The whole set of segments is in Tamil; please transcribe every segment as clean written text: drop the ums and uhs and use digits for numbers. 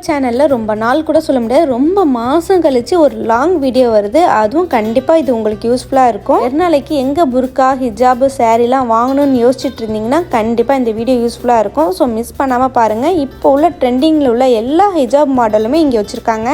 சேனலில் ரொம்ப நாள் கூட சொல்ல முடியாது, ரொம்ப மாதம் கழித்து ஒரு லாங் வீடியோ வருது. அதுவும் கண்டிப்பாக இது உங்களுக்கு யூஸ்ஃபுல்லாக இருக்கும். ஒரு நாளைக்கு எங்கே புர்கா, ஹிஜாபு, சாரீலாம் வாங்கணும்னு யோசிச்சுட்டு இருந்தீங்கன்னா கண்டிப்பாக இந்த வீடியோ யூஸ்ஃபுல்லாக இருக்கும். ஸோ மிஸ் பண்ணாமல் பாருங்கள். இப்போ உள்ள ட்ரெண்டிங்கில் உள்ள எல்லா ஹிஜாப் மாடலுமே இங்கே வச்சுருக்காங்க.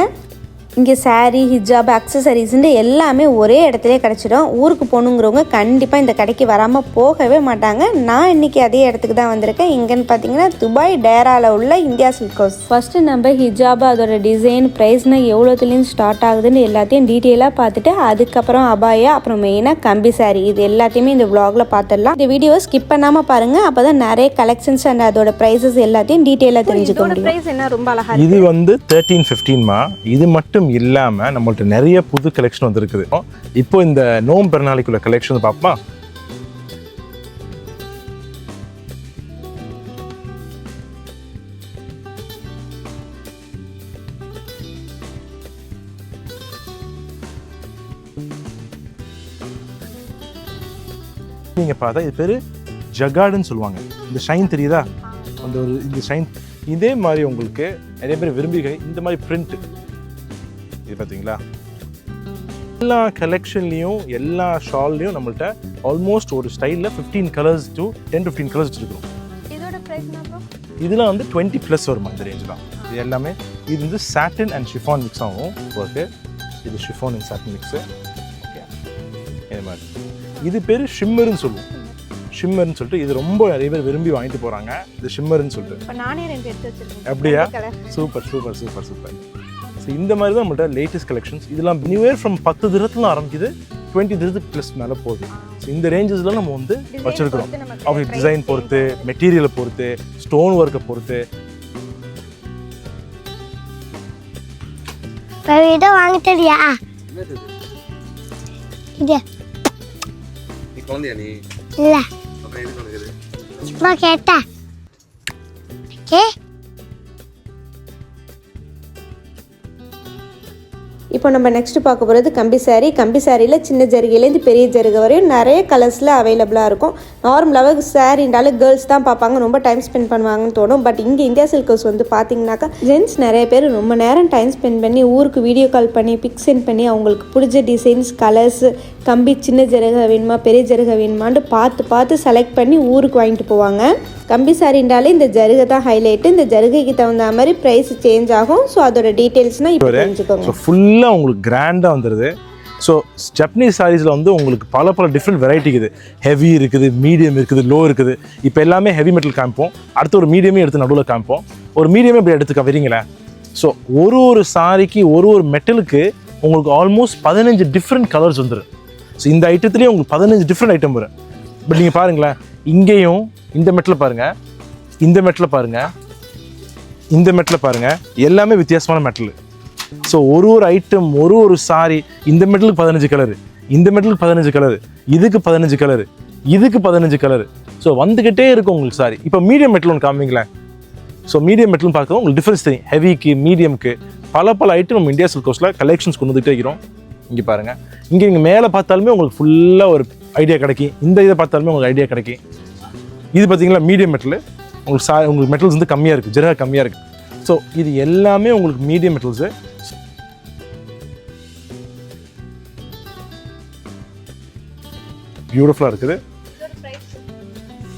இங்கே சாரீ, ஹிஜாப், அக்சசரிஸ்ன்னு எல்லாமே ஒரே இடத்துல கிடச்சிடும். ஊருக்கு போகணுங்கிறவங்க கண்டிப்பாக இந்த கடைக்கு வராமல் போகவே மாட்டாங்க. நான் இன்றைக்கி அதே இடத்துக்கு தான் வந்திருக்கேன். எங்கன்னு பார்த்தீங்கன்னா துபாய் டேராவில் உள்ள இந்தியா சில்க் ஹவுஸ். ஃபஸ்ட்டு நம்ம ஹிஜாப், அதோட டிசைன், ப்ரைஸ்னால் எவ்வளோத்துலேருந்து ஸ்டார்ட் ஆகுதுன்னு எல்லாத்தையும் டீட்டெயிலாக பார்த்துட்டு அதுக்கப்புறம் அபாயா, அப்புறம் மெயினாக கம்பி சாரீ, இது எல்லாத்தையுமே இந்த vlogல பார்த்துடலாம். இந்த வீடியோவை ஸ்கிப் பண்ணாமல் பாருங்கள். அப்போ தான் நிறைய கலெக்ஷன்ஸ் அண்ட் அதோட ப்ரைஸஸ் எல்லாத்தையும் டீட்டெயிலாக தெரிஞ்சுக்க முடியும். ப்ரைஸ் என்ன ரொம்ப அழகாக இது வந்து 13-15மா. இது மட்டும் இல்லாமல் நம்மள்ட்ட நிறைய புது கலெக்ஷன் வந்துருக்குது. இப்போ இந்த நோம்பு பெருநாளைக்குள்ள கலெக்ஷன் பார்ப்போமா? நீங்க பார்த்தா இது பேரு ஜகாடுன்னு சொல்லுவாங்க. இந்த ஷைன் தெரியுதா? அந்த ஒரு இந்த ஷைன் இதே மாதிரி உங்களுக்கு நிறைய பேர் விரும்பி இந்த மாதிரி பிரிண்ட் இது பார்த்தீங்களா? எல்லா கலெக்ஷன்லையும் எல்லா ஷால்லையும் நம்மள்ட்ட ஆல்மோஸ்ட் ஒரு ஸ்டைலில் 15 கலர்ஸ் டு 10-15 கலர்ஸ் வச்சுருக்கோம். இதோட ப்ரைஸ் இதெல்லாம் வந்து 20+ வரும் அந்த ரேஞ்ச் தான். இது எல்லாமே இது வந்து சாட்டின் அண்ட் ஷிஃபான் மிக்ஸ் ஆகும் ஒர்க்கு. இது chiffon and satin mix. Okay, இது மாதிரி இது பேர் ஷிம்மர்னு சொல்லுவோம். ஷிம்மர்னு சொல்லிட்டு இது ரொம்ப நிறைய பேர் விரும்பி வாங்கிட்டு போகிறாங்க. இது ஷிம்மர்னு சொல்லிட்டு. நானே 2 எடுத்து வச்சிருக்கேன். அப்படியா? Super super super super. So இந்த மாதிரி தான் நம்மள்ட்ட லேட்டஸ்ட் கலெக்ஷன்ஸ். இதெல்லாம் நியூ ஃப்ரம் 10 திரத்துல ஆரம்பிக்குது, 20 திரத்துக்கு ப்ளஸ் மேலே போகுது. ஸோ இந்த ரேஞ்சஸ்லாம் நம்ம வந்து வச்சுருக்கிறோம். அவங்க டிசைன் பொறுத்து, மெட்டீரியலை பொறுத்து, ஸ்டோன் ஒர்க்கை பொறுத்து. வாங்க தெரியா? இது நீ குழந்தையா? நீ இல்ல, அப்புறம் எதுக்கு உனக்கு? சும்மா கேட்டா. ஏ இப்போ நம்ம நெக்ஸ்ட் பார்க்க போகிறது கம்பி சாரீ. கம்பி சாரியில் சின்ன ஜருகையிலேருந்து பெரிய ஜருகை வரையும் நிறைய கலர்ஸில் அவைலபிளாக இருக்கும். நார்மலாக சாரின்றாலும் கேர்ள்ஸ் தான் பார்ப்பாங்க, ரொம்ப டைம் ஸ்பெண்ட் பண்ணுவாங்கன்னு தோணும். பட் இங்கே இந்தியா சில்க் ஹவுஸ் வந்து பார்த்தீங்கன்னாக்கா ஜென்ட்ஸ் நிறைய பேர் ரொம்ப நேரம் டைம் ஸ்பெண்ட் பண்ணி ஊருக்கு வீடியோ கால் பண்ணி பிக் சென்ட் பண்ணி அவங்களுக்கு பிடிச்ச டிசைன்ஸ், கலர்ஸ், கம்பி சின்ன ஜருகை வேணுமா பெரிய ஜருகை வேணுமான்னு பார்த்து செலக்ட் பண்ணி ஊருக்கு வாங்கிட்டு போவாங்க. கம்பி சாரின்றாலே இந்த ஜருகை தான் ஹைலைட்டு. இந்த ஜருகைக்கு தகுந்த மாதிரி ப்ரைஸ் சேஞ்ச் ஆகும். ஸோ அதோட டீட்டெயில்ஸ்னால் இப்போ தெரிஞ்சுக்கோங்க. ஃபுல்லாக உங்களுக்கு கிராண்டாக வந்துடுது. ஸோ ஜப்பனீஸ் சாரீஸில் வந்து உங்களுக்கு பல டிஃப்ரெண்ட் வெரைட்டி இருக்குது. ஹெவி இருக்குது, மீடியம் இருக்குது, லோ இருக்குது. இப்போ எல்லாமே ஹெவி மெட்டல் காமிப்போம். அடுத்து ஒரு மீடியமே எடுத்து நடுவில் காமிப்போம். ஒரு மீடியமே இப்படி எடுத்துக்க வரீங்களே. ஸோ ஒரு சாரிக்கு ஒரு மெட்டலுக்கு உங்களுக்கு ஆல்மோஸ்ட் 15 டிஃப்ரெண்ட் கலர்ஸ் வந்துடும். ஸோ இந்த ஐட்டத்துலேயே உங்களுக்கு 15 டிஃப்ரெண்ட் ஐட்டம் வரும். பட் நீங்கள் பாருங்களேன், இங்கேயும் இந்த மெட்டில் பாருங்கள், இந்த மெட்டில் பாருங்கள், இந்த மெட்டில் பாருங்கள், எல்லாமே வித்தியாசமான மெட்டல். ஸோ ஒரு ஐட்டம் ஒரு சாரி, இந்த மெட்டலுக்கு 15 கலரு, இந்த மெட்டலுக்கு 15 கலரு, இதுக்கு 15 கலரு, இதுக்கு 15 கலரு. ஸோ வந்துக்கிட்டே இருக்கும் உங்களுக்கு சாரி. இப்போ மீடியம் மெட்டல் ஒன்று காமிங்களேன். ஸோ மீடியம் மெட்டல்னு பார்க்குறோம் உங்களுக்கு டிஃப்ரென்ஸ் தெரியும். ஹெவிக்கு, மீடியம்க்கு பல ஐட்டம் நம்ம இந்தியா சில்க் ஹவுஸில் கலெக்ஷன்ஸ் கொண்டு வந்துகிட்டே இருக்கிறோம். இங்கே பாருங்கள், இங்கே நீங்கள் மேலே பார்த்தாலுமே உங்களுக்கு ஃபுல்லாக ஒரு ஐடியா கிடைக்கும். இந்த இதை பார்த்தாலுமே உங்களுக்கு ஐடியா கிடைக்கும். இது பார்த்தீங்களா மீடியம் மெட்டல். உங்களுக்கு மெட்டல்ஸ் வந்து கம்மியாக இருக்குது, ஜெரகா கம்மியாக இருக்குது. ஸோ இது எல்லாமே உங்களுக்கு மீடியம் மெட்டல்ஸு. பியூட்டிஃபுல்லாக இருக்குது.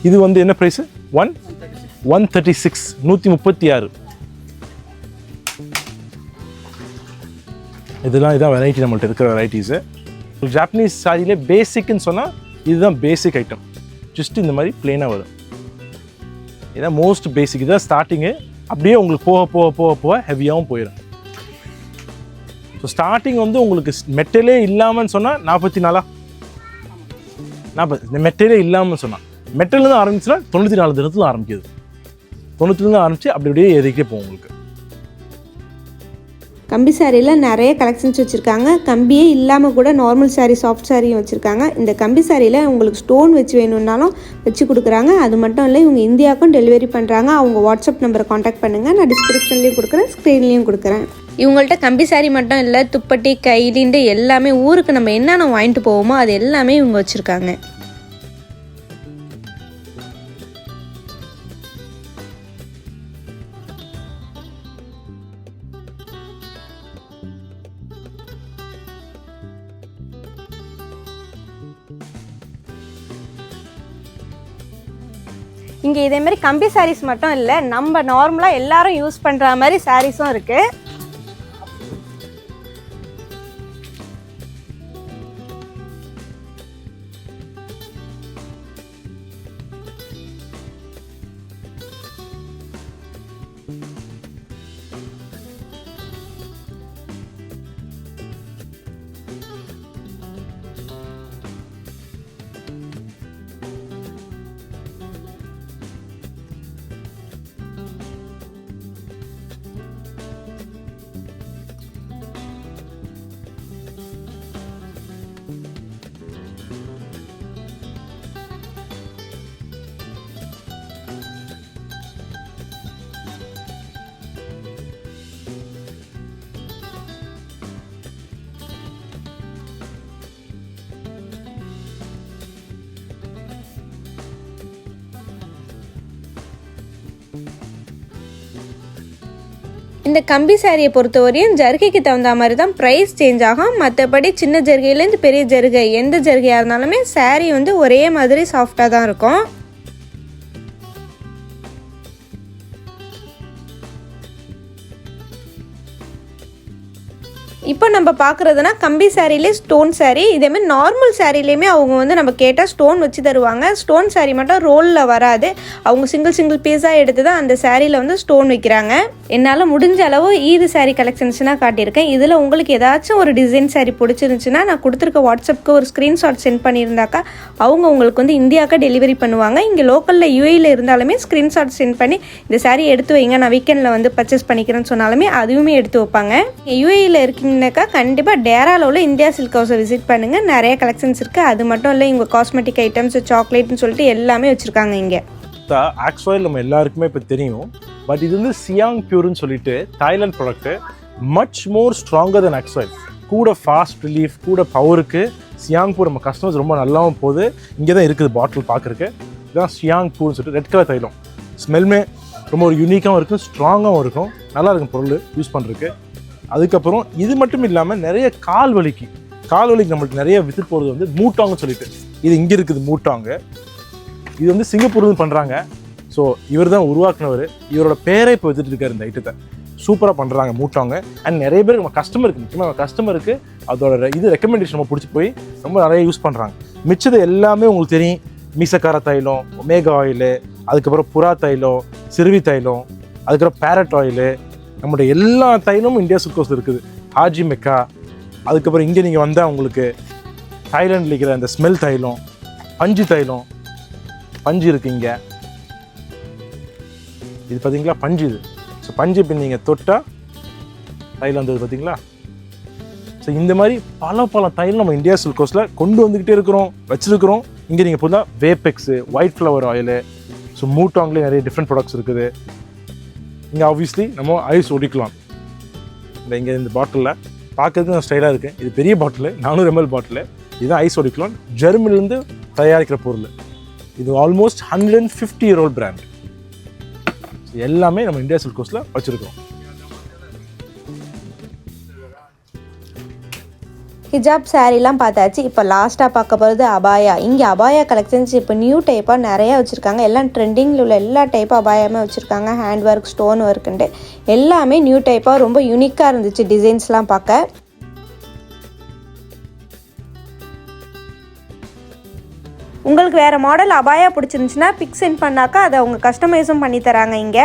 இது வந்து என்ன ப்ரைஸு? 136, 136. இதான் வெரைட்டி நம்மள்ட்ட இருக்கிற வெரைட்டிஸு. ஜாப்பனீஸ் சாரியிலே பேசிக்னு சொன்னால் இதுதான் பேசிக் ஐட்டம். ஜஸ்ட் இந்த மாதிரி பிளெயினாக வரும். இதுதான் மோஸ்ட் பேசிக். இதுதான் ஸ்டார்டிங்கு. அப்படியே உங்களுக்கு போக ஹெவியாகவும் போயிடும். ஸோ ஸ்டார்டிங் வந்து உங்களுக்கு மெட்டலே இல்லாமல்னு சொன்னால் 44 இந்த மெட்டலே இல்லாமல் சொன்னால் மெட்டல்லேருந்து ஆரம்பிச்சுன்னா 94 தினத்தில் ஆரம்பிக்குது. 90லேருந்து ஆரம்பித்து அப்படியே ஏறிக்கிட்டே போகும் உங்களுக்கு. கம்பி சாரியில் நிறைய கலெக்ஷன்ஸ் வச்சுருக்காங்க. கம்பியே இல்லாமல் கூட நார்மல் சாரீ, சாஃப்ட் சாரியும் வச்சுருக்காங்க. இந்த கம்பி சாரியில் உங்களுக்கு ஸ்டோன் வச்சு வேணும்னாலும் வச்சு கொடுக்குறாங்க. அது மட்டும் இல்லை, இவங்க இந்தியாவுக்கும் டெலிவரி பண்ணுறாங்க. அவங்க வாட்ஸ்அப் நம்பரை காண்டாக்ட் பண்ணுங்கள். நான் டிஸ்கிரிப்ஷன்லேயும் கொடுக்குறேன், ஸ்க்ரீன்லேயும் கொடுக்குறேன். இவங்கள்ட்ட கம்பி சாரி மட்டும் இல்லை, துப்பட்டி, கைலிண்டு எல்லாமே ஊருக்கு நம்ம என்னென்ன வாங்கிட்டு போவோமோ அது எல்லாமே இவங்க வச்சுருக்காங்க. இங்கே இதேமாரி கம்பி சாரீஸ் மட்டும் இல்லை, நம்ம நார்மலாக எல்லாரும் யூஸ் பண்ணுற மாதிரி சாரீஸும் இருக்குது. இந்த கம்பி சாரியை பொறுத்தவரையும் ஜருகைக்கு தகுந்த மாதிரி தான் ப்ரைஸ் சேஞ்ச் ஆகும். மற்றபடி சின்ன ஜருகையிலேருந்து பெரிய ஜருகை எந்த ஜருகையாக இருந்தாலுமே சாரீ வந்து ஒரே மாதிரி சாஃப்டாக தான் இருக்கும். இப்போ நம்ம பார்க்குறதுனா கம்பி சாரிலே ஸ்டோன் சாரீ. இதேமாதிரி நார்மல் சாரிலையுமே அவங்க வந்து நம்ம கேட்டால் ஸ்டோன் வச்சு தருவாங்க. ஸ்டோன் சாரீ மட்டும் ரோலில் வராது, அவங்க சிங்கிள் பீஸாக எடுத்து தான் அந்த சாரியில் வந்து ஸ்டோன் வைக்கிறாங்க. என்னால் முடிஞ்ச அளவு ஈது சாரீ கலெக்ஷன்ஸ்னால் காட்டியிருக்கேன். இதில் உங்களுக்கு ஏதாச்சும் ஒரு டிசைன் சாரீ பிடிச்சிருந்துச்சுன்னா நான் கொடுத்துருக்க வாட்ஸ்அப்புக்கு ஒரு ஸ்க்ரீன்ஷாட் சென்ட் பண்ணியிருந்தாக்கா அவங்க உங்களுக்கு வந்து இந்தியாவுக்கு டெலிவரி பண்ணுவாங்க. இங்கே லோக்கலில் யூஏயில் இருந்தாலுமே ஸ்க்ரீன்ஷாட் சென்ட் பண்ணி இந்த சாரீ எடுத்து வைங்க, நான் வீக்கெண்டில் வந்து பர்ச்சேஸ் பண்ணிக்கிறேன்னு சொன்னாலுமே அதுவுமே எடுத்து வைப்பாங்க. யூஏயில் இருக்கீங்கன்னாக்கா கண்டிப்பாக டேராவில் உள்ள இந்தியா சில்க் ஹவுஸை விசிட் பண்ணுங்கள். நிறைய கலெக்ஷன்ஸ் இருக்குது. அது மட்டும் இல்லை இங்கே காஸ்மெட்டிக் ஐட்டம்ஸ், சாக்லேட்னு சொல்லிட்டு எல்லாமே வச்சுருக்காங்க. இங்கே ஆக்ஸ்ஆயில் நம்ம எல்லாருக்குமே இப்போ தெரியும், பட் இது வந்து சியாங் பியூர்னு சொல்லிட்டு Thailand product. Much more stronger than axe oil. கூட ஃபாஸ்ட் ரிலீஃப், கூட பவருக்கு சியாங் பூர் நம்ம கஸ்டமர்ஸ் ரொம்ப நல்லாவும் போகுது. இங்கே தான் இருக்குது பாட்டில் பார்க்குறக்கு. இதுதான் சியாங் பூர்னு சொல்லிட்டு ரெட் கலர் தைலம். ஸ்மெல்மே ரொம்ப ஒரு யூனிக்காகவும் இருக்கும், ஸ்ட்ராங்காகவும் இருக்கும், நல்லா இருக்கும் பொருள் யூஸ் பண்ணுறதுக்கு. அதுக்கப்புறம் இது மட்டும் இல்லாமல் நிறைய கால் வலிக்கு நம்மளுக்கு நிறைய வித்து போகிறது வந்து மூட்டாங்கன்னு சொல்லிட்டு, இது இங்கே இருக்குது மூட்டாங்க. இது வந்து சிங்கப்பூர்லேருந்து பண்ணுறாங்க. ஸோ இவர் தான் உருவாக்குனவர். இவரோட பேரை இப்போ வச்சுட்டு இருக்காரு. இந்த ஐட்டத்தை சூப்பராக பண்ணுறாங்க மூட்டாங்க. அண்ட் நிறைய பேருக்கு நம்ம கஸ்டமருக்கு, முக்கியமாக நம்ம கஸ்டமருக்கு அதோட இது ரெக்கமெண்டேஷன் நம்ம பிடிச்சி போய் ரொம்ப நிறைய யூஸ் பண்ணுறாங்க. மிச்சது எல்லாமே உங்களுக்கு தெரியும், மீசக்கார தைலம், ஒமேகா ஆயிலு, அதுக்கப்புறம் புறா தைலம், சிறுவி தைலம், அதுக்கப்புறம் பேரட் ஆயிலு, நம்மளுடைய எல்லா தைலமும் இந்தியா சில்க் ஹவுஸில் இருக்குது. ஹாஜி மெக்கா, அதுக்கப்புறம் இங்கே நீங்கள் வந்தால் உங்களுக்கு தாய்லாண்டில் இருக்கிற அந்த ஸ்மெல் தைலம், பஞ்சு தைலம், பஞ்சு இருக்குது இங்கே. இது பார்த்தீங்களா பஞ்சு. இது ஸோ பஞ்சு இப்போ நீங்கள் தொட்டால் தைலம் வந்தது பார்த்தீங்களா. ஸோ இந்த மாதிரி பல தைலம் நம்ம இந்தியா சில்க் ஹவுஸில் கொண்டு வந்துக்கிட்டே இருக்கிறோம், வச்சுருக்கிறோம். இங்கே நீங்கள் புதுதாக வேப்பெக்ஸு, ஒயிட் ஃப்ளவர் ஆயிலு, ஸோ மூட்டாங்லேயே நிறைய டிஃப்ரெண்ட் ப்ராடக்ட்ஸ் இருக்குது. இங்கே ஆப்வியஸ்லி நம்ம ஐஸ் ஒடிக்கலாம். இங்கே இந்த பாட்டிலில் பார்க்கறதுக்கு ஸ்டைலாக இருக்குது. இது பெரிய பாட்டில், 400 ml பாட்டில். இதுதான் ஐஸ் ஒடிக்கலாம். ஜெர்மனிலேருந்து தயாரிக்கிற பொருள். இது ஆல்மோஸ்ட் 150-year-old பிராண்ட். எல்லாமே நம்ம இந்தியா சில்க் ஹவுஸில் வச்சுருக்கோம். ஹிஜாப் சாரீலாம் பார்த்தாச்சு. இப்போ லாஸ்ட்டாக பார்க்க போகிறது அபாயா. இங்கே அபாயா கலெக்ஷன்ஸ் இப்போ நியூ டைப்பாக நிறையா வச்சுருக்காங்க. எல்லாம் ட்ரெண்டிங்கில் உள்ள எல்லா டைப் அபாயாமே வச்சுருக்காங்க. ஹேண்ட் ஒர்க், ஸ்டோன் ஒர்க்குன்ட்டு எல்லாமே நியூ டைப்பாக ரொம்ப யூனிக்காக இருந்துச்சு டிசைன்ஸ்லாம் பார்க்க. உங்களுக்கு வேறு மாடல் அபாயா பிடிச்சிருந்துச்சுன்னா பிக் சென்ட் பண்ணாக்கா அதை அவங்க கஸ்டமைஸும் பண்ணி தராங்க. இங்கே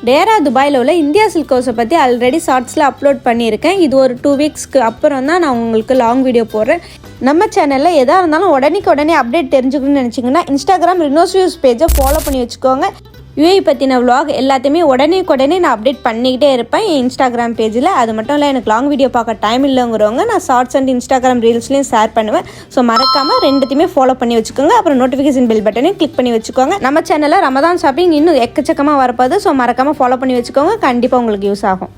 டேரா துபாயில் உள்ள இந்தியா சில்க் ஹவுஸை பற்றி ஆல்ரெடி ஷார்ட்ஸில் அப்லோட் பண்ணியிருக்கேன். இது ஒரு 2 வீக்ஸ்க்கு அப்புறம் தான் நான் உங்களுக்கு லாங் வீடியோ போடுறேன். நம்ம சேனலில் எதாக இருந்தாலும் உடனே அப்டேட் தெரிஞ்சுக்கணும்னு நினச்சிங்கன்னா இன்ஸ்டாகிராம் ரினோஸ்வியூஸ் பேஜை ஃபாலோ பண்ணி வச்சுக்கோங்க. யூஏ பற்றின விலாக் எல்லாத்தையுமே உடனே நான் அப்டேட் பண்ணிக்கிட்டே இருப்பேன் என் இன்ஸ்டாகிராம் பேஜில். அது மட்டும் இல்லை, எனக்கு லாங் வீடியோ பார்க்க டைம் இல்லைங்கிறவங்க நான் ஷார்ட்ஸ் அண்ட் இன்ஸ்டாகிராம் ரீல்ஸ்லையும் ஷேர் பண்ணுவேன். ஸோ மறக்காமல் ரெண்டுத்தையுமே ஃபாலோ பண்ணி வச்சுக்கோங்க. அப்புறம் நோட்டிஃபிகேஷன் பெல் பட்டனையும் கிளிக் பண்ணி வச்சுக்கோங்க. நம்ம சேனலில் ரமதான் ஷாப்பிங் இன்னும் எக்கச்சக்கமாக வரப்போகுது. ஸோ மறக்காமல் ஃபாலோ பண்ணி வச்சுக்கோங்க. கண்டிப்பாக உங்களுக்கு யூஸ் ஆகும்.